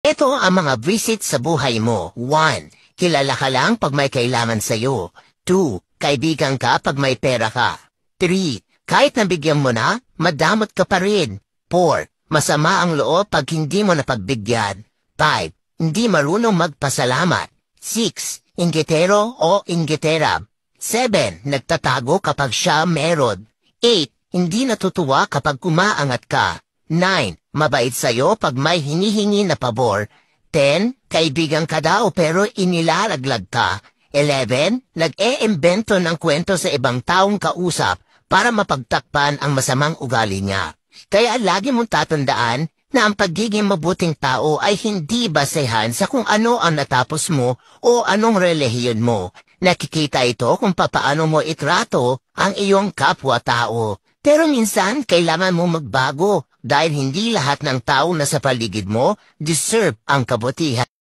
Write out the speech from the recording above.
Ito ang mga visit sa buhay mo. 1. Kilala ka lang pag may kailangan sa'yo. 2. Kaibigan ka pag may pera ka. 3. Kahit nabigyan mo na, madamot ka pa rin. 4. Masama ang loob pag hindi mo napagbigyan. 5. Hindi marunong magpasalamat. 6. Inggitero o inggitera. 7. Nagtatago kapag siya meron. 8. Hindi natutuwa kapag kumaangat ka. 9. Mabait sa'yo pag may hinihingi na pabor. 10. Kaibigan ka daw pero inilalaglag ka. 11. Nag-e-imbento ng kwento sa ibang taong kausap para mapagtakpan ang masamang ugali niya. Kaya lagi mong tatandaan na ang pagiging mabuting tao ay hindi basehan sa kung ano ang natapos mo o anong relihiyon mo. Nakikita ito kung papaano mo itrato ang iyong kapwa-tao. Pero minsan kailangan mo magbago dahil hindi lahat ng tao na sa paligid mo deserve ang kabutihan.